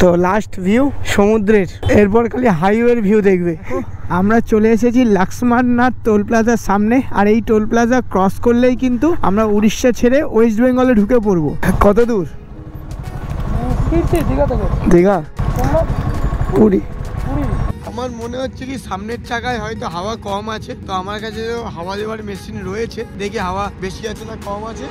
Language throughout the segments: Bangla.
তো লাস্ট ভিউ সমুদ্রের, এরপর খালি হাইওয়ের ভিউ দেখবে। আমরা চলে এসেছি লক্ষ্মণনাথ টোল প্লাজার সামনে, আর এই টোল প্লাজা ক্রস করলেই কিন্তু আমরা উড়িষ্যা ছেড়ে ওয়েস্ট বেঙ্গলে ঢুকে পড়বো। কত দূর? দীঘা পুরী। আমার মনে হচ্ছে কি সামনের চাকায় হয়তো হাওয়া কম আছে, তো আমার কাছে হাওয়া দেওয়ার মেশিন রয়েছে, দেখি হাওয়া বেশি আছে না কম আছে।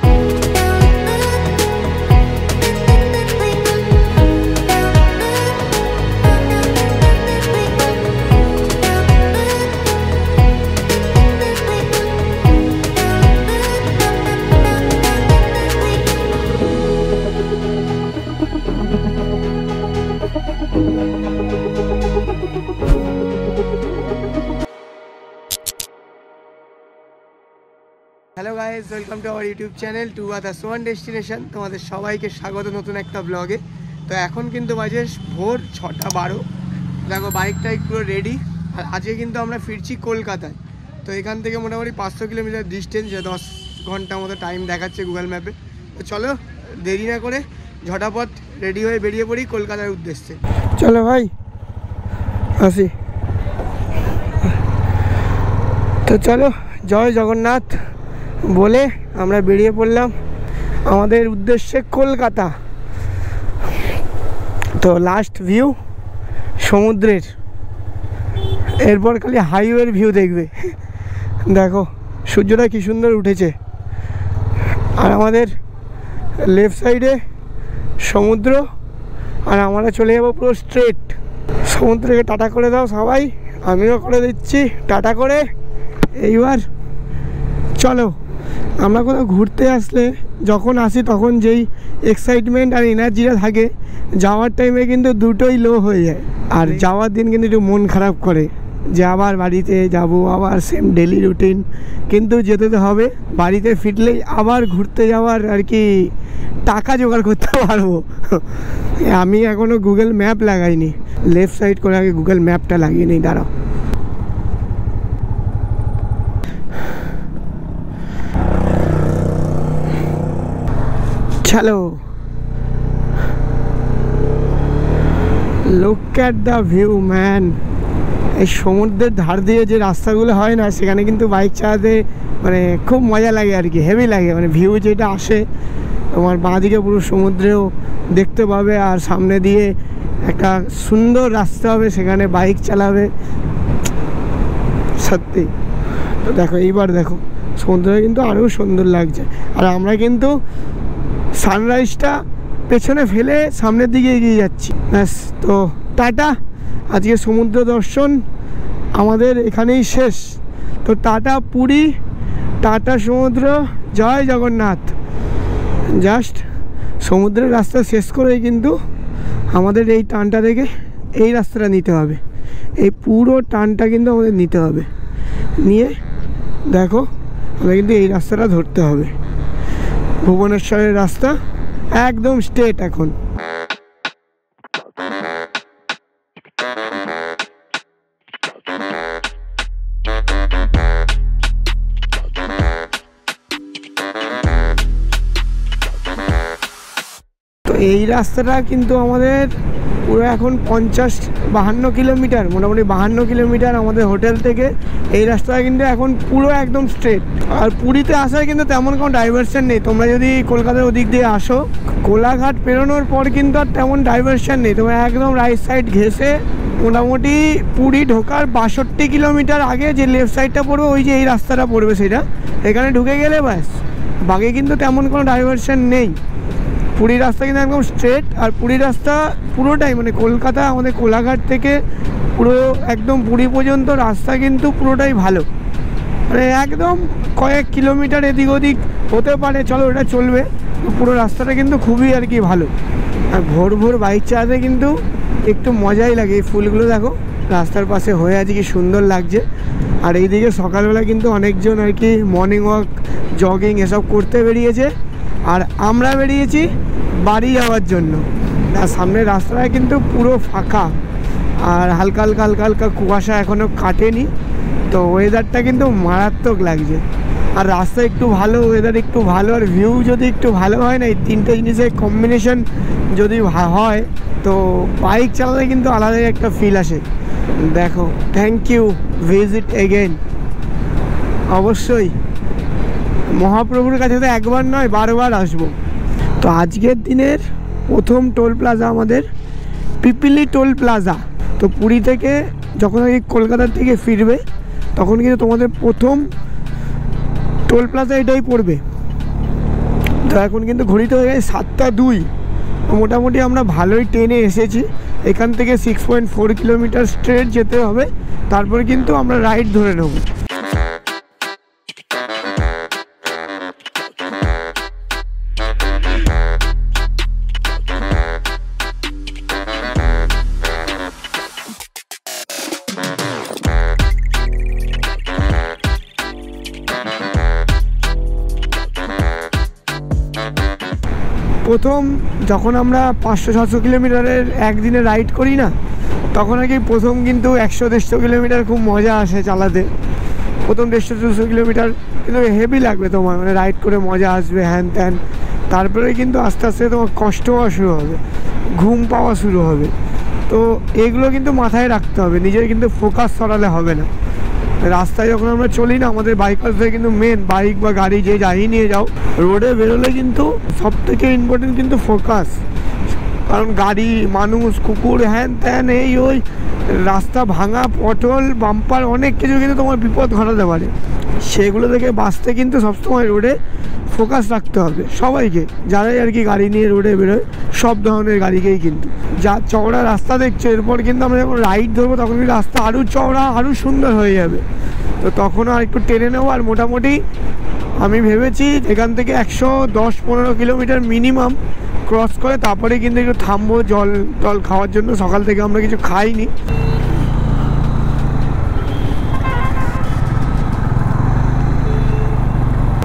Hello guys, welcome to our YouTube channel to others one destination. তোমাদের সবাইকে স্বাগত নতুন একটা ব্লগে। তো এখন কিন্তু বাজে ভোর 6:12। দেখো বাইকটাই পুরো রেডি। আর আজকে কিন্তু আমরা ফিরছি কলকাতায়। তো এখান থেকে মোটামুটি 500 কিলোমিটার ডিস্টেন্স, 10 ঘন্টা মতো টাইম দেখাচ্ছে গুগল ম্যাপে। তো চলো দেরি না করে ঝটাপট রেডি হয়ে বেরিয়ে পড়ি কলকাতার উদ্দেশ্যে। চলো ভাই আসি। তো চলো জয় জগন্নাথ বলে আমরা বেরিয়ে পড়লাম আমাদের উদ্দেশ্যে কলকাতা। তো লাস্ট ভিউ সমুদ্রের, এরপর খালি হাইওয়ের ভিউ দেখবে। দেখো সূর্যটা কি সুন্দর উঠেছে, আর আমাদের লেফট সাইডে সমুদ্র, আর আমরা চলে যাবো পুরো স্ট্রেট। সমুদ্রকে টাটা করে দাও সবাই, আমিও করে দিচ্ছি টাটা করে। এইবার চলো, আমরা কোথাও ঘুরতে আসলে যখন আসি তখন যেই এক্সাইটমেন্ট আর এনার্জিটা থাকে, যাওয়ার টাইমে কিন্তু দুটোই লো হয়ে যায়। আর যাওয়ার দিন কিন্তু একটু মন খারাপ করে যে আবার বাড়িতে যাব, আবার সেম ডেলি রুটিন। কিন্তু যেতে তো হবে, বাড়িতে ফিরলেই আবার ঘুরতে যাওয়ার আর কি টাকা জোগাড় করতে পারবো। আমি এখনও গুগল ম্যাপ লাগাইনি, লেফট সাইড করে আগে গুগল ম্যাপটা লাগিয়ে নিই, দাঁড়াও। চলো look at the view man. এই সমুদ্রের ধার দিয়ে যে রাস্তাগুলো হয় না, সেখানে কিন্তু বাইক চালাতে মানে খুব মজা লাগে আর কি, হেভি লাগে। মানে ভিউ যেটা আসে, তোমার বাঁদিকে পুরো সমুদ্রেও দেখতে পাবে, আর সামনে দিয়ে একটা সুন্দর রাস্তা হবে, সেখানে বাইক চালাবে সত্যি। তো দেখো এইবার দেখো সমুদ্রে কিন্তু আরও সুন্দর লাগছে। আর আমরা কিন্তু সানরাইজটা পেছনে ফেলে সামনের দিকে এগিয়ে যাচ্ছি। ব্যাস, তো টাটা। আজকে সমুদ্র দর্শন আমাদের এখানেই শেষ। তো টাটা পুরী, টাটা সমুদ্র, জয় জগন্নাথ। জাস্ট সমুদ্রের রাস্তা শেষ করেই কিন্তু আমাদের এই টানটা থেকে এই রাস্তাটা নিতে হবে, এই পুরো টানটা কিন্তু আমাদের নিতে হবে। নিয়ে দেখো আমরা কিন্তু এই রাস্তাটা ধরতে হবে, ভুবনেশ্বরের রাস্তা একদম স্ট্রেট। এখন তো এই রাস্তাটা কিন্তু আমাদের পুরো এখন 50-52 কিলোমিটার, মোটামুটি 52 কিলোমিটার আমাদের হোটেল থেকে। এই রাস্তাটা কিন্তু এখন পুরো একদম স্ট্রেট। আর পুরীতে আসায় কিন্তু তেমন কোনো ডাইভারশন নেই। তোমরা যদি কলকাতার ওদিক দিয়ে আসো, কোলাঘাট পেরোনোর পর কিন্তু আর তেমন ডাইভারশন নেই। তোমরা একদম রাইট সাইড ঘেসে মোটামুটি পুরী ঢোকার 62 কিলোমিটার আগে যে লেফট সাইডটা পড়বে, ওই যে এই রাস্তাটা পড়বে, সেটা এখানে ঢুকে গেলে ব্যাস, বাকি কিন্তু তেমন কোনো ডাইভারশন নেই। পুরী রাস্তা কিন্তু একদম স্ট্রেট। আর পুরী রাস্তা পুরোটাই মানে কলকাতা আমাদের কোলাঘাট থেকে পুরো একদম পুরী পর্যন্ত রাস্তা কিন্তু পুরোটাই ভালো। মানে একদম কয়েক কিলোমিটার এদিক ওদিক হতে পারে, চলো ওটা চলবে। পুরো রাস্তাটা কিন্তু খুবই আর কি ভালো। আর ভোর ভোর বাইক চালাতে কিন্তু একটু মজাই লাগে। এই ফুলগুলো দেখো রাস্তার পাশে হয়ে আছে, কি সুন্দর লাগছে। আর এইদিকে সকালবেলা কিন্তু অনেকজন আর কি মর্নিং ওয়াক, জগিং এসব করতে বেরিয়েছে, আর আমরা বেরিয়েছি বাড়ি যাওয়ার জন্য। আর সামনের রাস্তাটা কিন্তু পুরো ফাঁকা, আর হালকা হালকা হালকা হালকা কুয়াশা এখনও কাটেনি। তো ওয়েদারটা কিন্তু মারাত্মক লাগছে। আর রাস্তা একটু ভালো, ওয়েদার একটু ভালো, আর ভিউ যদি একটু ভালো হয় না, এই তিনটে জিনিসের কম্বিনেশন যদি হয় তো বাইক চালালে কিন্তু আলাদাই একটা ফিল আসে। দেখো, থ্যাংক ইউ, ভিজিট এগেইন। অবশ্যই মহাপ্রভুর কাছে তো একবার নয়, বারবার আসবো। তো আজকের দিনের প্রথম টোল প্লাজা আমাদের পিপিলি টোল প্লাজা। তো পুরী থেকে যখন এই কলকাতার থেকে ফিরবে তখন কিন্তু তোমাদের প্রথম টোল প্লাজা এটাই পড়বে। তো এখন কিন্তু ঘড়িতে হয়ে গেছে 7:02। মোটামুটি আমরা ভালোই ট্রেনে এসেছি। এখান থেকে 6.4 কিলোমিটার স্ট্রেট যেতে হবে, তারপরে কিন্তু আমরা রাইড ধরে নেব। প্রথম যখন আমরা 500-600 কিলোমিটারের একদিনে রাইড করি না, তখন আর কি প্রথম কিন্তু 100-150 কিলোমিটার খুব মজা আসে চালাতে। প্রথম 150-200 কিলোমিটার কিন্তু হেভি লাগবে তোমার, মানে রাইড করে মজা আসবে হ্যান ত্যান। তারপরে কিন্তু আস্তে আস্তে তোমার কষ্ট হওয়া শুরু হবে, ঘুম পাওয়া শুরু হবে। তো এগুলো কিন্তু মাথায় রাখতে হবে, নিজের কিন্তু ফোকাস সরালে হবে না। রাস্তায় যখন আমরা চলি না, আমাদের বাইকারদের কিন্তু মেন, বাইক বা গাড়ি যে যাই নিয়ে যাও, রোডে বেরোলে কিন্তু সব থেকে ইম্পর্টেন্ট কিন্তু ফোকাস। কারণ গাড়ি, মানুষ, কুকুর, হ্যান ত্যান, এই ওই রাস্তা ভাঙা, পটল, বাম্পার, অনেক কিছু কিন্তু তোমার বিপদ ঘটাতে পারে। সেগুলো থেকে বাঁচতে কিন্তু সবসময় রোডে ফোকাস রাখতে হবে সবাইকে, যারাই আর কি গাড়ি নিয়ে রোডে বেরোয়, সব ধরনের গাড়িকেই। কিন্তু যা চওড়া রাস্তা দেখছো, এরপর কিন্তু আমরা যখন রাইড ধরবো তখন কিন্তু রাস্তা আরও চওড়া, আরও সুন্দর হয়ে যাবে। তো তখন আর একটু টেনে নেবো। আর মোটামুটি আমি ভেবেছি এখান থেকে 110-15 কিলোমিটার মিনিমাম ক্রস করে তারপরে কিন্তু একটু থামবো জল টল খাওয়ার জন্য। সকাল থেকে আমরা কিছু খাইনি।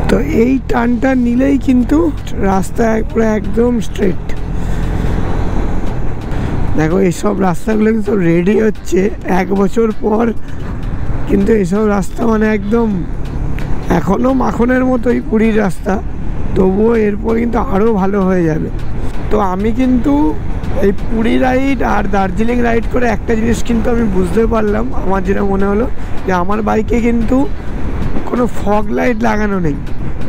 তো এই টানটা নিলেই কিন্তু রাস্তা পুরো একদম স্ট্রেট। দেখো, এইসব রাস্তাগুলো কিন্তু রেডি হচ্ছে 1 বছর পর, কিন্তু এইসব রাস্তা মানে একদম এখনও মাখনের মতোই পুরীর রাস্তা, তবুও এরপর কিন্তু আরও ভালো হয়ে যাবে। তো আমি কিন্তু এই পুরী রাইড আর দার্জিলিং রাইড করে একটা জিনিস কিন্তু আমি বুঝতে পারলাম, আমার যেটা মনে হলো যে আমার বাইকে কিন্তু কোনো ফগ লাইট লাগানো নেই।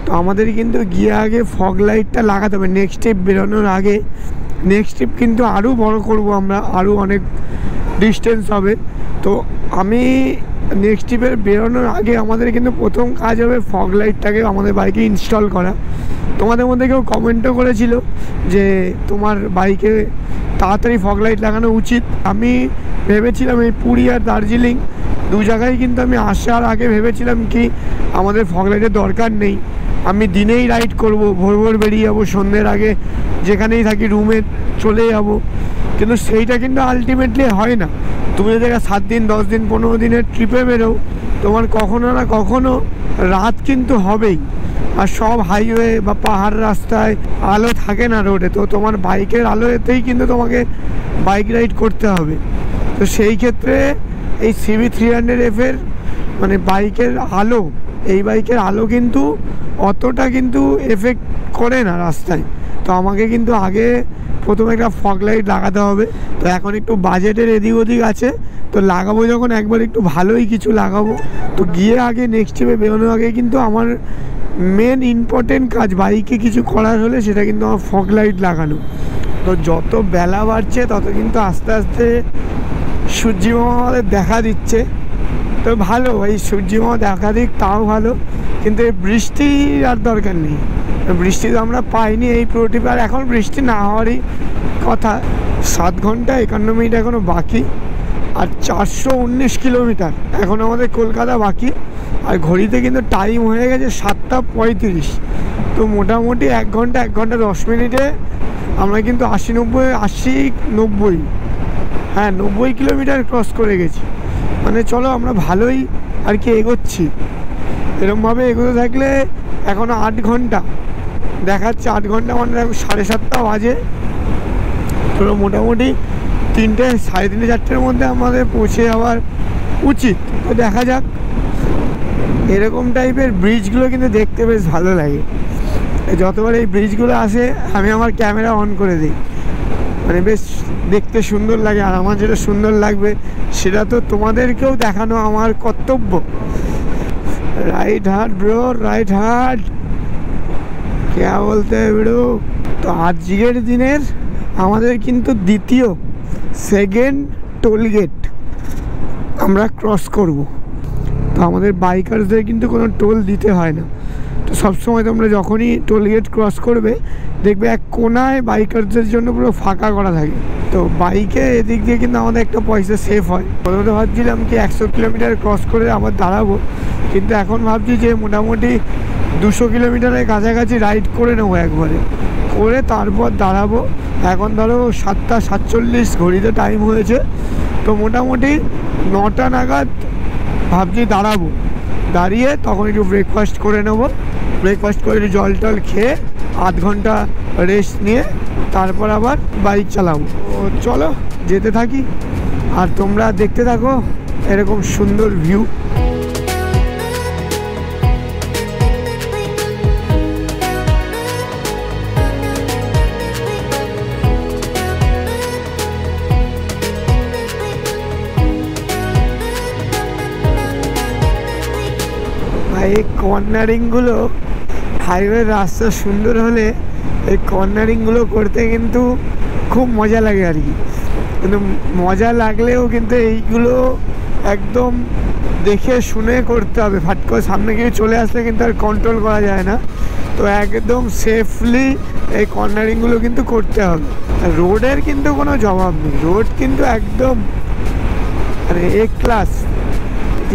তো আমাদের কিন্তু গিয়ে আগে ফগ লাইটটা লাগাতে হবে নেক্সট ট্রিপ বেরোনোর আগে। নেক্সট ট্রিপ কিন্তু আরও বড় করব আমরা, আরও অনেক ডিস্টেন্স হবে। তো আমি নেক্সট ট্রিপের বেরোনোর আগে আমাদের কিন্তু প্রথম কাজ হবে ফগ লাইটটাকে আমাদের বাইকে ইনস্টল করা। তোমাদের মধ্যে কেউ কমেন্টও করেছিল যে তোমার বাইকে তাড়াতাড়ি ফগ লাইট লাগানো উচিত। আমি ভেবেছিলাম এই পুরী আর দার্জিলিং দু জায়গায় কিন্তু আমি আসার আগে ভেবেছিলাম কি আমাদের ফগ লাইটের দরকার নেই, আমি দিনেই রাইড করব, ভোর ভোর বেরিয়ে যাবো, সন্ধ্যের আগে যেখানেই থাকি রুমে চলে যাব। কিন্তু সেইটা কিন্তু আলটিমেটলি হয় না। তুমি যদি 7 দিন, 10 দিন, 15 দিনের ট্রিপে বেরো, তোমার কখনো না কখনো রাত কিন্তু হবেই। আর সব হাইওয়ে বা পাহাড় রাস্তায় আলো থাকে না রোডে, তো তোমার বাইকের আলোতেই কিন্তু তোমাকে বাইক রাইড করতে হবে। তো সেই ক্ষেত্রে এই CB300F এর মানে বাইকের আলো, এই বাইকের আলো কিন্তু অতটা কিন্তু এফেক্ট করে না রাস্তায়। তো আমাকে কিন্তু আগে প্রথমে একটা ফগ লাইট লাগাতে হবে। তো এখন একটু বাজেটের এদিক ওদিক আছে, তো লাগাবো যখন একবার একটু ভালোই কিছু লাগাবো। তো গিয়ে আগে নেক্সট ট্রিপে বেরোনোর আগে কিন্তু আমার মেন ইম্পর্টেন্ট কাজ বাইকে কিছু করার হলে সেটা কিন্তু আমার ফগ লাইট লাগানো। তো যত বেলা বাড়ছে তত কিন্তু আস্তে আস্তে সূর্যি মামা আমাদের দেখা দিচ্ছে। তো ভালো, এই সূর্যি মামা দেখা দিক তাও ভালো, কিন্তু এই বৃষ্টির আর দরকার নেই। বৃষ্টি তো আমরা পাইনি এই পুরো ট্রিপে, আর এখন বৃষ্টি না হওয়ারই কথা। 7 ঘন্টা 51 মিনিট এখনও বাকি, আর 419 কিলোমিটার এখন আমাদের কলকাতা বাকি। আর ঘড়িতে কিন্তু টাইম হয়ে গেছে 7:35। তো মোটামুটি 1 ঘন্টা 1 ঘন্টা 10 মিনিটে আমরা কিন্তু 80-90 হ্যাঁ 90 কিলোমিটার ক্রস করে গেছি। মানে চলো আমরা ভালোই আর কি এগোচ্ছি। এরকমভাবে এগোতে থাকলে এখনও 8 ঘন্টা দেখাচ্ছে, 8 ঘন্টা মানে 7:30 বাজে। তো মোটামুটি 3টে, 3:30, 4টের মধ্যে আমাদের পৌঁছে যাওয়ার উচিত। তো দেখা যাক, এরকম টাইপের ব্রিজগুলো কিন্তু দেখতে বেশ ভালো লাগে। যতবার এই ব্রিজগুলো আসে আমি আমার ক্যামেরা অন করে দিই, মানে বেশ দেখতে সুন্দর লাগে। আর আমার যেটা সুন্দর লাগবে সেটা তো তোমাদেরকেও দেখানো আমার কর্তব্য। Right heart bro, right heart, क्या बोलते हैं ब्रो। তো আজকের দিনের আমাদের কিন্তু দ্বিতীয় সেকেন্ড টোল গেট আমরা ক্রস করব। তো আমাদের বাইকারদের কিন্তু কোনো টোল দিতে হয় না। তো সবসময় তোমরা যখনই টোল গেট ক্রস করবে দেখবে এক কোনায় বাইকারদের জন্য পুরো ফাঁকা করা থাকে। তো বাইকে এদিক দিয়ে কিন্তু আমাদের একটা পয়সা সেভ হয়। প্রথমে ভাবছিলাম কি 100 কিলোমিটার ক্রস করে আবার দাঁড়াবো, কিন্তু এখন ভাবছি যে মোটামুটি 200 কিলোমিটারের কাছাকাছি রাইড করে নেবো একবারে, করে তারপর দাঁড়াবো। এখন ধরো 7:47 ঘড়িতে টাইম হয়েছে, তো মোটামুটি 9টা নাগাদ ভাবছি দাঁড়াবো। দাঁড়িয়ে তখন একটু ব্রেকফাস্ট করে নেবো, ব্রেকফাস্ট করে একটু জল টল খেয়ে আধ ঘন্টা রেস্ট নিয়ে তারপর আবার বাইক চালাবো। ও চলো যেতে থাকি আর তোমরা দেখতে থাকো এরকম সুন্দর ভিউ। এই কর্নারিংগুলো, হাইওয়ের রাস্তা সুন্দর হলে এই কর্নারিংগুলো করতে কিন্তু খুব মজা লাগে আর কি। কিন্তু মজা লাগলেও কিন্তু এইগুলো একদম দেখে শুনে করতে হবে। ফাট করে সামনে গিয়ে চলে আসলে কিন্তু আর কন্ট্রোল করা যায় না। তো একদম সেফলি এই কর্নারিংগুলো কিন্তু করতে হবে। রোডের কিন্তু কোনো জবাব নেই, রোড কিন্তু একদম মানে এ ক্লাস।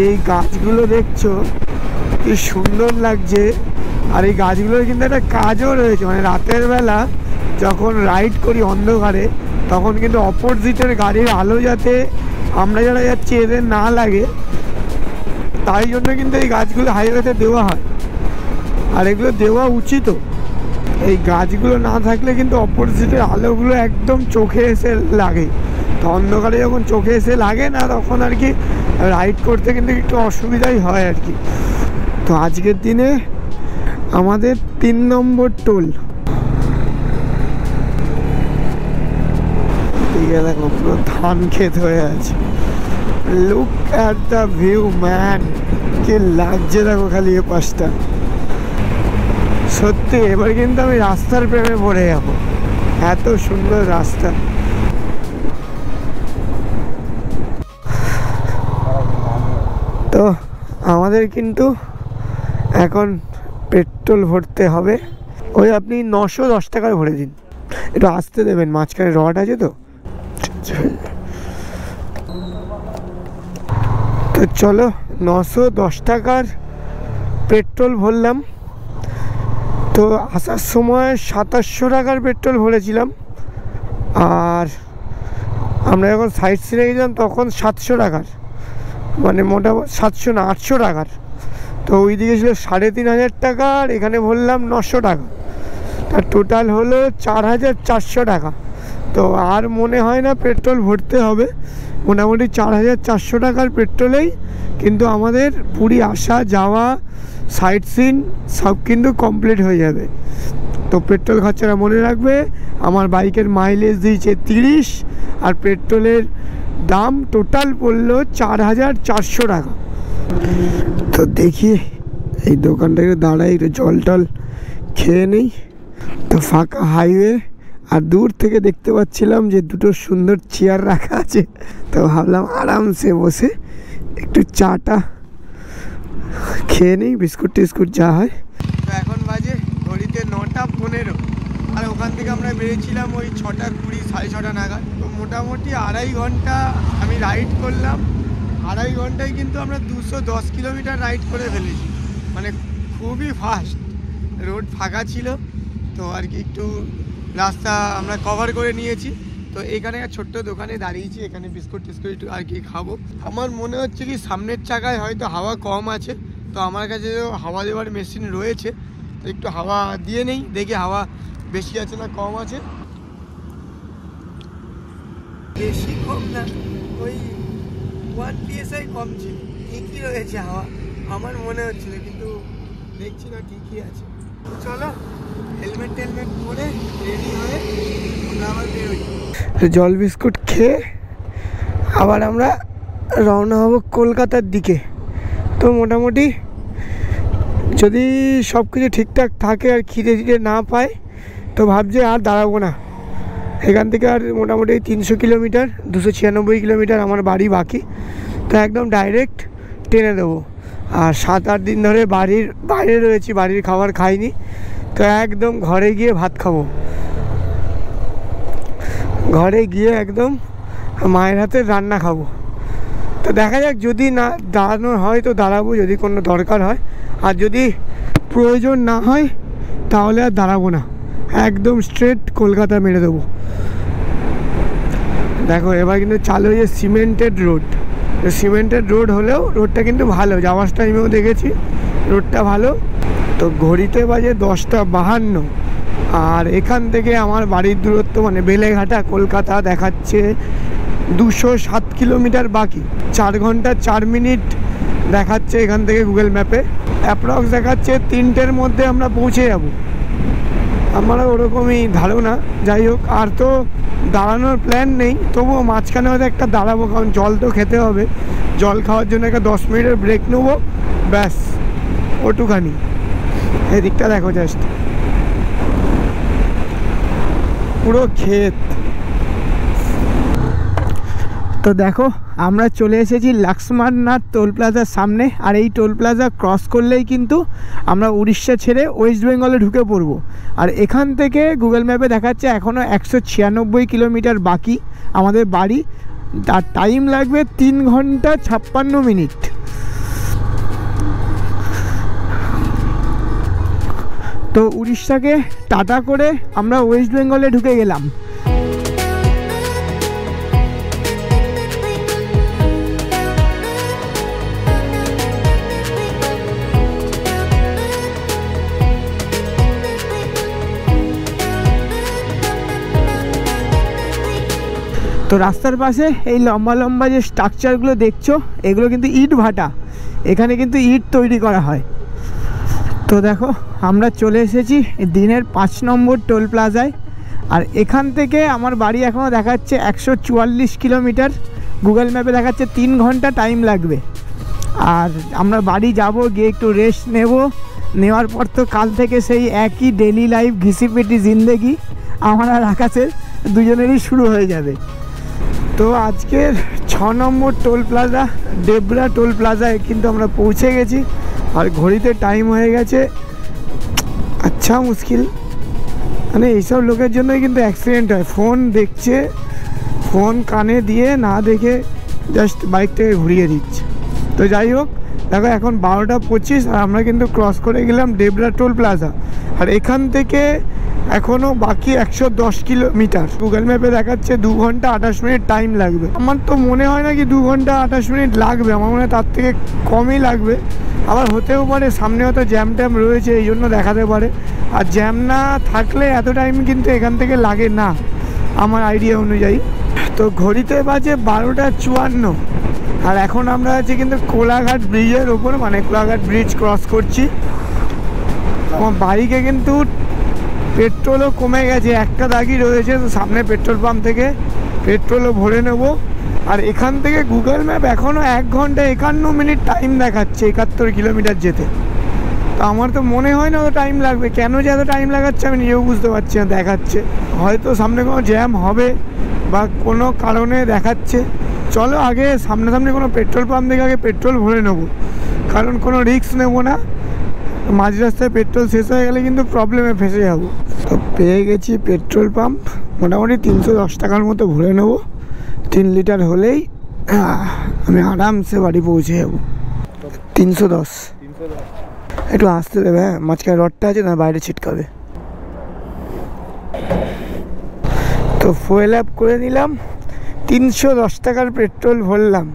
এই গাছগুলো দেখছো কি সুন্দর লাগছে, আর এই গাছগুলোর কিন্তু একটা কাজও রয়েছে। মানে রাতের বেলা যখন রাইড করি অন্ধকারে, তখন কিন্তু অপোজিটের গাড়ির আলো যাতে আমরা যারা যাচ্ছি এদের না লাগে, তাই জন্য কিন্তু এই গাছগুলো হাইওয়েতে দেওয়া হয়। আর এগুলো দেওয়া উচিতও। এই গাছগুলো না থাকলে কিন্তু অপোজিটের আলোগুলো একদম চোখে এসে লাগে। তো অন্ধকারে যখন চোখে এসে লাগে না, তখন আর কি রাইড করতে কিন্তু একটু অসুবিধাই হয় আর কি। তো আজকের দিনে আমাদের 3 নম্বর টোল। দেখো পুরো ধান ক্ষেত হয়ে আছে। Look at the view man, কি লাগছে দেখো খালি এ পাশটা। সত্যি এবার কিন্তু আমি রাস্তার প্রেমে পড়ে যাবো, এত সুন্দর রাস্তা। তো আমাদের কিন্তু এখন পেট্রোল ভরতে হবে। ওই আপনি 910 টাকার ভরে দিন, একটু আসতে দেবেন, মাঝখানে রড আছে তো। তো চলো 910 টাকার পেট্রোল ভরলাম। তো আসার সময় 2700 টাকার পেট্রোল ভরেছিলাম, আর আমরা যখন সাইড সিনে গেছিলাম তখন 700 টাকার, মানে মোটামুটি 700 না 800 টাকার। তো ওই দিকে ছিল 3500 টাকা, আর এখানে ভরলাম 900 টাকা। তার টোটাল হলো 4400 টাকা। তো আর মনে হয় না পেট্রোল ভরতে হবে। মোটামুটি 4400 টাকার পেট্রোলেই কিন্তু আমাদের পুরী আসা যাওয়া সাইট সিন সব কিন্তু কমপ্লিট হয়ে যাবে। তো পেট্রোল খরচাটা মনে রাখবে, আমার বাইকের মাইলেজ দিয়েছে 30, আর পেট্রোলের দাম টোটাল পড়লো 4400 টাকা। তো দেখি এই দোকানটাকে দাঁড়াই, একটু জল টল খেয়ে নেই। তো ফাঁকা হাইওয়ে, আর দূর থেকে দেখতে পাচ্ছিলাম যে দুটো সুন্দর চেয়ার রাখা আছে। তো ভাবলাম আরামসে বসে একটু চাটা খেয়ে নিই, বিস্কুট টিস্কুট যা হয়। তো এখন বাজে ঘড়িতে 9:15, আর ওখান থেকে আমরা বেরিয়েছিলাম ওই 6:20 6:30 নাগাদ। তো মোটামুটি 2.5 ঘন্টা আমি রাইড করলাম। 2.5 ঘন্টায় কিন্তু আমরা 210 কিলোমিটার রাইড করে ফেলেছি, মানে খুবই ফাস্ট। রোড ফাঁকা ছিল, তো আর কি একটু রাস্তা আমরা কভার করে নিয়েছি। তো এখানে ছোট্ট দোকানে দাঁড়িয়েছি, এখানে বিস্কুট টিস্কুট একটু আর কি খাবো। আমার মনে হচ্ছে কি সামনের চাকায় হয়তো হাওয়া কম আছে, তো আমার কাছে হাওয়া দেওয়ার মেশিন রয়েছে, তো একটু হাওয়া দিয়ে নেই, দেখি হাওয়া বেশি আছে না কম আছে। বেশি কম না, ওই 1 PSI কম ছিল, ঠিকই রয়েছে হাওয়া। আমার মনে হচ্ছিল, কিন্তু দেখছি না ঠিকই আছে। চলো হেলমেট টেলমেট পরে রেডি হয়ে আমরা আবার বেরোই। জল বিস্কুট খেয়ে আবার আমরা রওনা হব কলকাতার দিকে। তো মোটামুটি যদি সব কিছু ঠিকঠাক থাকে আর খিদে টিদে না পায় তো ভাবছি আর দাঁড়াবো না। এখান থেকে আর মোটামুটি 300 কিলোমিটার, 296 কিলোমিটার আমার বাড়ি বাকি। তো একদম ডাইরেক্ট ট্রেনে দেবো। আর 7-8 দিন ধরে বাইরে রয়েছি, বাড়ির খাবার খাইনি। তো একদম ঘরে গিয়ে ভাত খাবো, ঘরে গিয়ে একদম মায়ের হাতের রান্না খাবো। তো দেখা যাক, যদি না দাঁড়ানোর হয় তো দাঁড়াবো, যদি কোনো দরকার হয়। আর যদি প্রয়োজন না হয় তাহলে আর দাঁড়াবো না, একদম স্ট্রেট কলকাতা মেরে দেবো। দেখো এবার কিন্তু চালু হয়েছে সিমেন্টেড রোড। সিমেন্টেড রোড হলেও রোডটা কিন্তু ভালো, যাওয়ার টাইমেও দেখেছি রোডটা ভালো। তো ঘড়িতে বাজে 10:52, আর এখান থেকে আমার বাড়ির দূরত্ব মানে বেলেঘাটা কলকাতা দেখাচ্ছে 207 কিলোমিটার বাকি। 4 ঘন্টা 4 মিনিট দেখাচ্ছে এখান থেকে গুগল ম্যাপে। অ্যাপ্রক্স দেখাচ্ছে 3টের মধ্যে আমরা পৌঁছে যাব, আমারও ওরকমই ধারণা। যাই হোক, আর তো দাঁড়ানোর প্ল্যান নেই, তবুও মাঝখানে হয়তো একটা দাঁড়াবো, কারণ জল তো খেতে হবে। জল খাওয়ার জন্য একটা 10 মিনিটের ব্রেক নেবো, ব্যাস ওটুখানি। এদিকটা দেখো জাস্ট পুরো ক্ষেত। তো দেখো আমরা চলে এসেছি লক্ষ্মণনাথ টোল প্লাজার সামনে। আর এই টোল প্লাজা ক্রস করলেই কিন্তু আমরা উড়িষ্যা ছেড়ে ওয়েস্ট বেঙ্গলে ঢুকে পড়বো। আর এখান থেকে গুগল ম্যাপে দেখাচ্ছে এখনও 196 কিলোমিটার বাকি আমাদের বাড়ি। তার টাইম লাগবে 3 ঘন্টা 56 মিনিট। তো উড়িষ্যাকে টাটা করে আমরা ওয়েস্ট বেঙ্গলে ঢুকে গেলাম। তো রাস্তার পাশে এই লম্বা লম্বা যে স্ট্রাকচারগুলো দেখছো, এগুলো কিন্তু ইট ভাটা। এখানে কিন্তু ইট তৈরি করা হয়। তো দেখো আমরা চলে এসেছি দিনের 5 নম্বর টোল প্লাজায়। আর এখান থেকে আমার বাড়ি এখনও দেখাচ্ছে 144 কিলোমিটার, গুগল ম্যাপে দেখাচ্ছে 3 ঘন্টা টাইম লাগবে। আর আমরা বাড়ি যাব, গিয়ে একটু রেস্ট নেওয়ার পর তো কাল থেকে সেই একই ডেলি লাইফ ঘিসিপিটি জিন্দেগি আমার আর আকাশের দুজনেরই শুরু হয়ে যাবে। তো আজকের 6 নম্বর টোল প্লাজা ডেবরা টোল প্লাজায় কিন্তু আমরা পৌঁছে গেছি। আর ঘড়িতে টাইম হয়ে গেছে, আচ্ছা মুশকিল, মানে এইসব লোকের জন্যই কিন্তু অ্যাক্সিডেন্ট হয়। ফোন দেখছে, ফোন কানে দিয়ে না দেখে জাস্ট বাইকটাকে ঘুরিয়ে দিচ্ছে। তো যাই হোক, দেখো এখন 12:25 আর আমরা কিন্তু ক্রস করে গেলাম ডেবরা টোল প্লাজা। আর এখান থেকে এখনও বাকি 110 কিলোমিটার। গুগল ম্যাপে দেখাচ্ছে 2 ঘন্টা 28 মিনিট টাইম লাগবে। আমার তো মনে হয় না কি 2 ঘন্টা 28 মিনিট লাগবে, আমার মনে হয় তার থেকে কমই লাগবে। আবার হতেও পারে সামনে হয়তো জ্যাম ট্যাম রয়েছে, এই জন্য দেখাতে পারে। আর জ্যাম না থাকলে এত টাইম কিন্তু এখান থেকে লাগে না আমার আইডিয়া অনুযায়ী। তো ঘড়িতে বাজে 12:54, আর এখন আমরা আছি কিন্তু কোলাঘাট ব্রিজের ওপর, মানে কোলাঘাট ব্রিজ ক্রস করছি। আমার বাইকে কিন্তু পেট্রোলও কমে গেছে, একটা দাগই রয়েছে। তো সামনে পেট্রোল পাম্প থেকে পেট্রোলও ভরে নেব। আর এখান থেকে গুগল ম্যাপ এখনও 1 ঘন্টা 51 মিনিট টাইম দেখাচ্ছে 71 কিলোমিটার যেতে। তো আমার তো মনে হয় না অত টাইম লাগবে। কেন যে এত টাইম লাগাচ্ছে আমি নিজেও বুঝতে পারছি না। দেখাচ্ছে হয়তো সামনে কোনো জ্যাম হবে বা কোনো কারণে দেখাচ্ছে। চলো আগে সামনাসামনি কোনো পেট্রোল পাম্প থেকে আগে পেট্রোল ভরে নেব, কারণ কোনো রিস্ক নেব না। মাঝ রাস্তায় পেট্রোল শেষ হয়ে গেলে কিন্তু প্রবলেমে ফেসে যাব। তো পেয়ে গেছি পেট্রোল পাম্প, মোটামুটি 310 টাকার মতো ভরে নেব। 3 লিটার হলেই আমি আরামসে বাড়ি পৌঁছে যাব। 310 একটু আসতে দেবে, হ্যাঁ মাঝখানে রডটা আছে না, বাইরে ছিটকাবে। তো ফুয়েল অ্যাপ করে নিলাম, 310 টাকার পেট্রোল ভরলাম।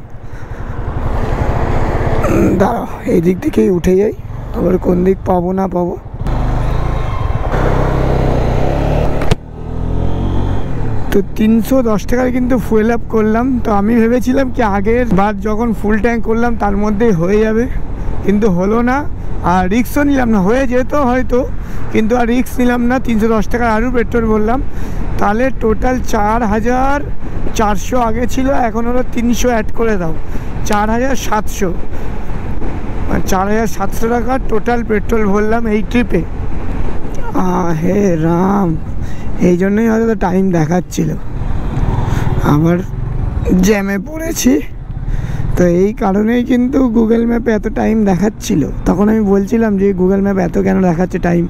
দাঁড়াও এই দিক থেকেই উঠে যাই, আবার কোন দিক পাবো না পাবো। তো 310 টাকার কিন্তু ফুয়েল আপ করলাম। তো আমি ভেবেছিলাম কি আগের বার যখন ফুল ট্যাঙ্ক করলাম তার মধ্যেই হয়ে যাবে, কিন্তু হলো না। আর রিক্সও নিলাম না, হয়ে যেত হয়তো, কিন্তু আর রিক্স নিলাম না। 310 টাকার আরও পেট্রোল বললাম, তাহলে টোটাল 4400 আগে ছিল, এখন হলো 300 অ্যাড করে দাও, 4700, 4700 টাকা টোটাল পেট্রোল ভরলাম এই ট্রিপে। হে রাম, এই জন্যই হয়তো টাইম দেখাচ্ছিল, আবার জ্যামে পড়েছি। তো এই কারণেই কিন্তু গুগল ম্যাপে এত টাইম দেখাচ্ছিল। তখন আমি বলছিলাম যে গুগল ম্যাপ এত কেন দেখাচ্ছে টাইম,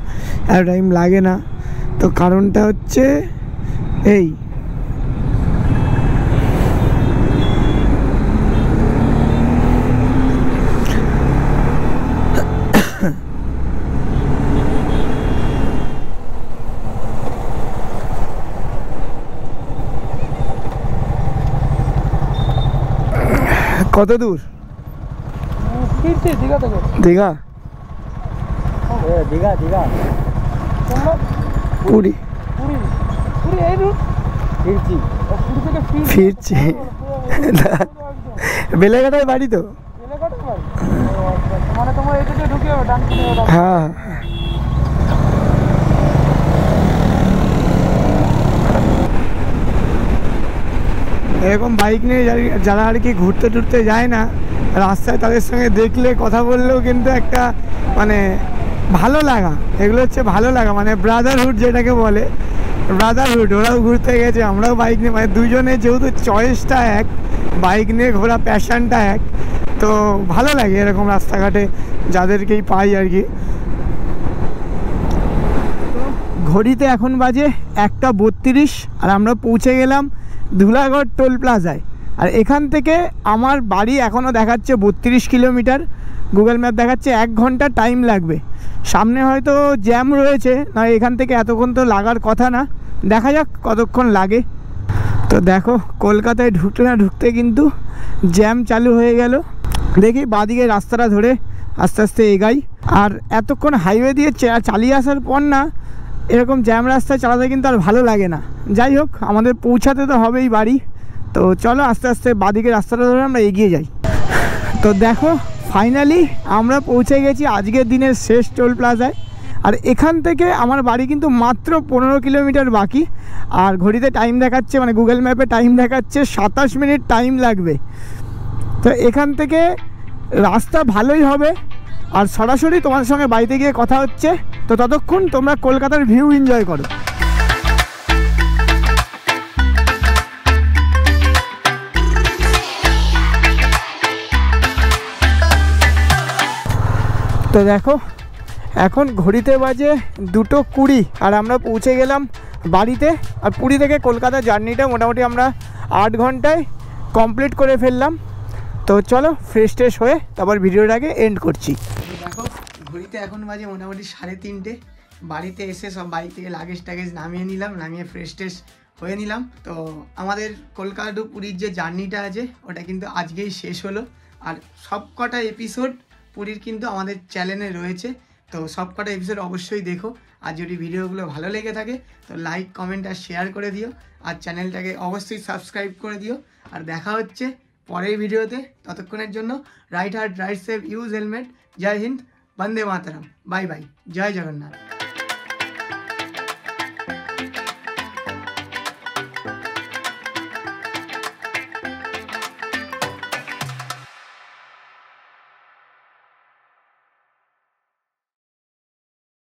এত টাইম লাগে না। তো কারণটা হচ্ছে এই, কত দূর? দীঘা থেকে। দীঘা, দীঘা, দীঘা, পুরী, পুরী, পুরী এই রুট। ফিরছি, পুরী থেকে ফিরছি। বেলেঘাটায় বাড়ি তো? বেলেঘাটায় বাড়ি, মানে তোমার এই দিকে ঢুকে যাবে ডান দিকে। হ্যাঁ, এরকম বাইক নিয়ে যারা আর কি ঘুরতে টুরতে যায় না, রাস্তায় তাদের সঙ্গে দেখলে কথা বললেও কিন্তু একটা মানে ভালো লাগা, এগুলো হচ্ছে ভালো লাগা, মানে ব্রাদারহুড যেটাকে বলে, ব্রাদারহুড। ওরাও ঘুরতে গেছে, আমরাও বাইক নিয়ে, মানে দুজনে যেহেতু চয়েসটা এক, বাইক নিয়ে ঘোরা প্যাশনটা এক, তো ভালো লাগে এরকম রাস্তাঘাটে যাদেরকেই পাই আর কি। ঘড়িতে এখন বাজে 1:32 আর আমরা পৌঁছে গেলাম ধুলাগড় টোল প্লাজায়। আর এখান থেকে আমার বাড়ি এখনও দেখাচ্ছে 32 কিলোমিটার, গুগল ম্যাপ দেখাচ্ছে 1 ঘন্টা টাইম লাগবে। সামনে হয়তো জ্যাম রয়েছে, না এখান থেকে এতক্ষণ তো লাগার কথা না, দেখা যাক কতক্ষণ লাগে। তো দেখো কলকাতায় ঢুকতে না ঢুকতে কিন্তু জ্যাম চালু হয়ে গেল। দেখি বাঁদিকে রাস্তাটা ধরে আস্তে আস্তে এগাই। আর এতক্ষণ হাইওয়ে দিয়ে চালিয়ে আসার পর না এরকম জ্যাম রাস্তায় চালাতে কিন্তু আর ভালো লাগে না। যাই হোক, আমাদের পৌঁছাতে তো হবেই বাড়ি, তো চলো আস্তে আস্তে বাঁদিকে রাস্তাটা ধরে আমরা এগিয়ে যাই। তো দেখো ফাইনালি আমরা পৌঁছে গেছি আজকের দিনের শেষ টোল প্লাজায়। আর এখান থেকে আমার বাড়ি কিন্তু মাত্র 15 কিলোমিটার বাকি। আর ঘড়িতে টাইম দেখাচ্ছে, মানে গুগল ম্যাপে টাইম দেখাচ্ছে 27 মিনিট টাইম লাগবে। তো এখান থেকে রাস্তা ভালোই হবে, আর সরাসরি তোমার সঙ্গে বাড়িতে গিয়ে কথা হচ্ছে। তো ততক্ষণ তোমরা কলকাতার ভিউ এনজয় করো। তো দেখো এখন ঘড়িতে বাজে 2:20 আর আমরা পৌঁছে গেলাম বাড়িতে। আর পুরী থেকে কলকাতা জার্নিটা মোটামুটি আমরা 8 ঘন্টায় কমপ্লিট করে ফেললাম। তো চলো ফ্রেশ ট্রেশ হয়ে তারপর ভিডিওটাকে এন্ড করছি। দেখো ঘড়িতে এখন বাজে মোটামুটি 3:30। বাড়িতে এসে সব বাইক থেকে লাগেজ টাগেজ নামিয়ে নিলাম, নামিয়ে ফ্রেশ ট্রেশ হয়ে নিলাম। তো আমাদের কলকাতা টু পুরীর যে জার্নিটা আছে ওটা কিন্তু আজকেই শেষ হলো। আর সব কটা এপিসোড পুরীর কিন্তু আমাদের চ্যানেলে রয়েছে, তো সব কটা এপিসোড অবশ্যই দেখো। আর যদি ভিডিওগুলো ভালো লেগে থাকে তো লাইক কমেন্ট আর শেয়ার করে দিও, আর চ্যানেলটাকে অবশ্যই সাবস্ক্রাইব করে দিও। আর দেখা হচ্ছে পরের ভিডিওতে, ততক্ষণের জন্য ride hard ride safe, use helmet. জয় হিন্দ, বন্দে মাতরম, বাই বাই, জয় জগন্নাথ।